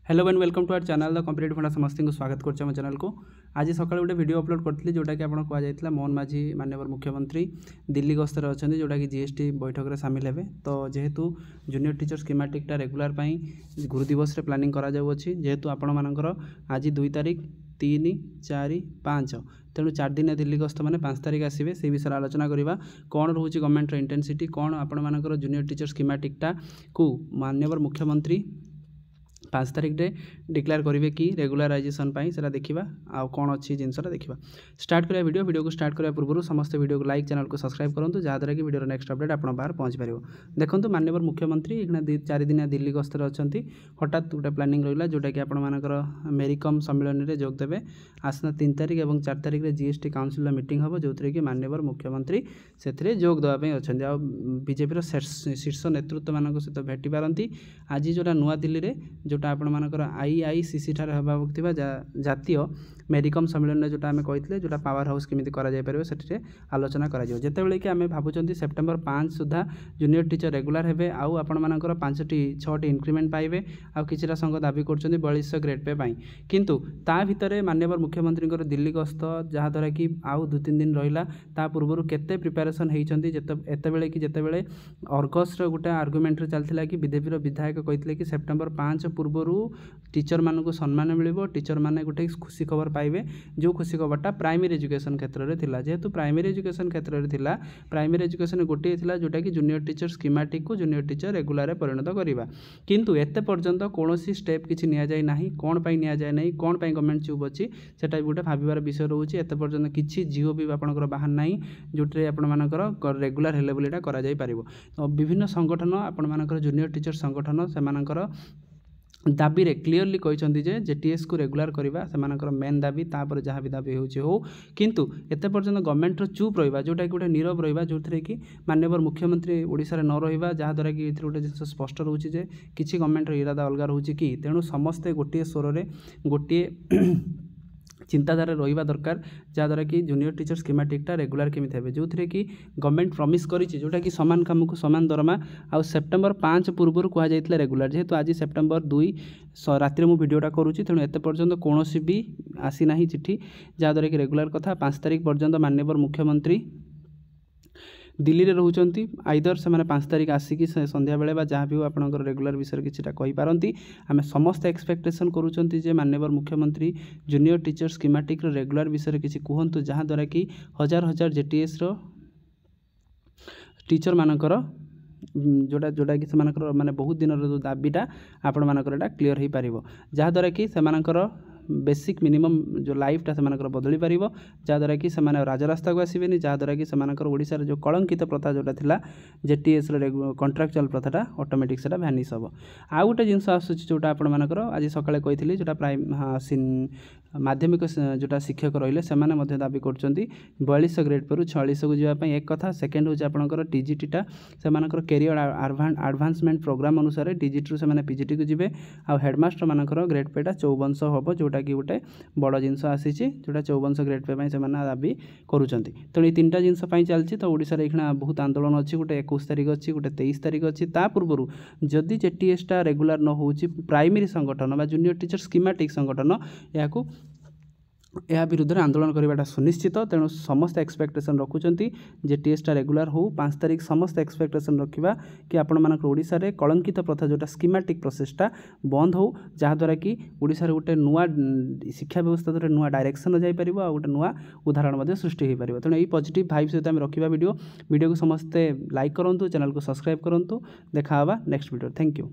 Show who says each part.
Speaker 1: Hello and welcome to our channel the competitive funda समस्त को स्वागत करम चैनल को। आज सकाल गोटे वीडियो अपलोड करती जोटा कि आपको कहुला मोहन माझी माननीय मुख्यमंत्री दिल्ली गस्तर अच्छा जोटा कि जीएसटी बैठक में सामिल हे। तो जेहेतु जूनियर टीचर स्कीमेटिकटा रेगुलर गुरु दिवस प्लानिंग कराଯାउछि जेहेतु आपण मानकर आज 2 तारिख 3 4 5 तेणु 4 दिन दिल्ली गस्त मैंने 5 तारिख आसवे से विषय आलोचना करवा कौन रोचे गवर्नमेंट इंटेंसिटी कौन आपण मानकर जूनियर टीचर स्कीमेटिकटा को माननीय मुख्यमंत्री 5 तारिख रे डिक्लेयर करेंगे कि रेगुलाराइजेशन से देखा आउ कौन अच्छी जिनसा देखा। स्टार्ट करा वीडियो को स्टार्ट करने पूर्व समस्त वीडियो को लाइक चैनल को सब्सक्राइब करूँ जहाँद्वारा कि वीडियो नेक्स्ट अपडेट आप बाहर पहुँच पार। देखो माननीय मुख्यमंत्री 4 दिन दिल्ली गस्तर अच्छा हठात गोटे प्लानिंग रहा जोटा कि आपर मेरिकम सम्मेलन में जोगदेवे आसना 3 तारिख और 4 तारिख में जीएसटी काउंसिल मीटिंग हम जो कि माननीय मुख्यमंत्री से जोग देवाई अच्छा आ बीजेपी शीर्ष नेतृत्व मान सहित भेटी पारती। आज जोटा नुआ दिल्ली में जोटा आपण मानकर आईआईसीसी ठारे होगा जातीय मेरिकम सम्मेलन में जोटा आम कही जोटा पावर हाउस केमी कर आलोचना करते कि आम भावुं सेप्टेम्बर 5 सुधा जूनियर टीचर रेगुलर हे आउ आपण मानकर 5-6 इंक्रीमेंट पाइबे आउ किछिटा संघ दाबी कर 4200 ग्रेड पे पाई किंतु ता भितर माननीय मुख्यमंत्री दिल्ली गस्त जहाँद्वारा कि आउ 2-3 दिन रहा ता पूर्व केते प्रिपेरेसन होती एतबेले कि जितेबाला अर्गस्ट गोटे आर्गुमेंट चलता कि बीजेपी विधायक कहते कि सेप्टेम्बर 5 पूर्व टीचर मानक सम्मान मिल टीचर मैंने गोटे खुशी खबर पाइबे जो खुशी खबरटा प्राइमरी एजुकेशन क्षेत्र में थिला जेहेतु प्राइमरी एजुकेशन क्षेत्र में थिला प्राइमरी एजुकेशन गोटे थिला जोटा कि जूनियर टीचर स्कीमेटिक को जूनियर टीचर रेगुलर परिणत करवा किंतु एते पर्यंत कौन स्टेप किसी नि जाए ना कौन पाई नि जाए ना कौन पाई गवर्नमेंट चुप अच्छी सेटा भी गोटे भाविबार विषय रोचे एते पर्यंत किसी जिओ भी आपंकर बाहर ना जोटे आपंकर रेगुलर हेले बोलीटा करा जाई पारिबो। विभिन्न संगठन आपंकर जूनियर टीचर संगठन से दाबी रे क्लीयरली कहते जेटीएस को रेगुलर करवा से मेन दाबी तापर जहाँ भी दाबी हो किंतु एते पर्यंत गवर्नमेंट चुप रहा जोटा कि गोटे नीरव रहा जो थी कि माननीय मुख्यमंत्री ओडिशा रे न रहा जहाँद्वारा कि गोटे जिन स्पष्ट रोचे जे किसी गवर्नमेंट इरादा अलग रोचे कि तेणु समस्ते गोटे स्वर में गोटे चिंताधारा रहा दरकार जहाँद्वारा कि जूनियर टीचर स्कीमेटिकटा रेगुलर केमी थे जो थी कि गवर्नमेंट प्रमिश करी जोटा कि सामान काम को सामान दरमा आ सेप्टेम्बर 5 पूर्व कहुला रेगुलर जेहेतु आज सेप्टेम्बर 2 राति में वीडियोटा करुँची तेणु एत पर्यंत कौन भी आसी ना चिठी जहाँद्वारा कि रेगुलर कथा 5 तारिख पर्यंत माननीय मुख्यमंत्री दिल्ली में रोचंती आइदर से 5 तारिख आसिकी संध्या बेले जहाँ भी आपंकर रेगुलर विषय किसीटा कहींपारती आम समस्त एक्सपेक्टेशन करुँच माननीय मुख्यमंत्री जूनियर टीचर स्कीमेटिक रेगुलर विषय किसी कहतु जहाँद्वारा कि हजार हजार जेटीएस टीचर मानकर जोटा जोटा कि माने बहुत दिन जो दाबीटा आपण मानकर क्लीयर हो पार जहाँद्वारा कि बेसिक मिनिमम जो लाइफटा से बदली पार जहाँद्वारा कि राजरास्ता को आसबेनि जहाँद्वारा कि ओडिशा जो कलंकित प्रथा जोटा थिला जेटीएस कंट्राक्चुअल प्रथाटा ऑटोमेटिक से भैनिश हम। आउ गोटे जिनस आसूँ जोटा आपंकर आज सकाଳେ कही जोटा प्राइम माध्यमिक जोटा शिक्षक रही से दाबी कर 4200 ग्रेड पर 4600 को जावाई एक कथा सेकेंड हूँ आपंकर टीजीटीटा से कैरियर एडवांसमेंट प्रोग्राम अनुसार टीजीटी से पीजीटी को जी आ हेडमास्टर मानकर ग्रेड पेटा 5400 हम जोटा कि गोटे बड़ जिनस आसी जोटा 5400 ग्रेड पे से दाबी करुँच तेणु ये 3टा जिनस चलती तो ओडिशा रे बहुत आंदोलन अच्छी गोटे 21 तारिख अच्छी गोटे 23 तारिख अच्छी ता पूर्व जदि जेटीएसटा रेगुलर न हो प्राइमरी संगठन बा जूनियर टीचर स्कीमेटिक संगठन या विरुद्ध आंदोलन करवाटा सुनिश्चित तेणु समस्त एक्सपेक्टेशन रखुंट जेटीएसटा रेगुलर हो 5 तारिख समस्त एक्सपेक्टेशन रखा कि आपण मानक ओडिशा रे कलंकित प्रथा जोटा स्कीमेटिक प्रोसेसटा बंद हो जहाँद्वारा कि ओडिशा रे गोटे नुआ शिक्षा व्यवस्था द्वारा नुआ डायरेक्शन जापर आ गोटे नुआ उदाहरण सृष्टि हो पार तेणु यही पॉजिटिव भाइब सहित आम रखा वीडियो को समस्ते लाइक करूँ चैनल को सब्सक्राइब करूँ देखा नेक्स्ट वीडियो। Thank you.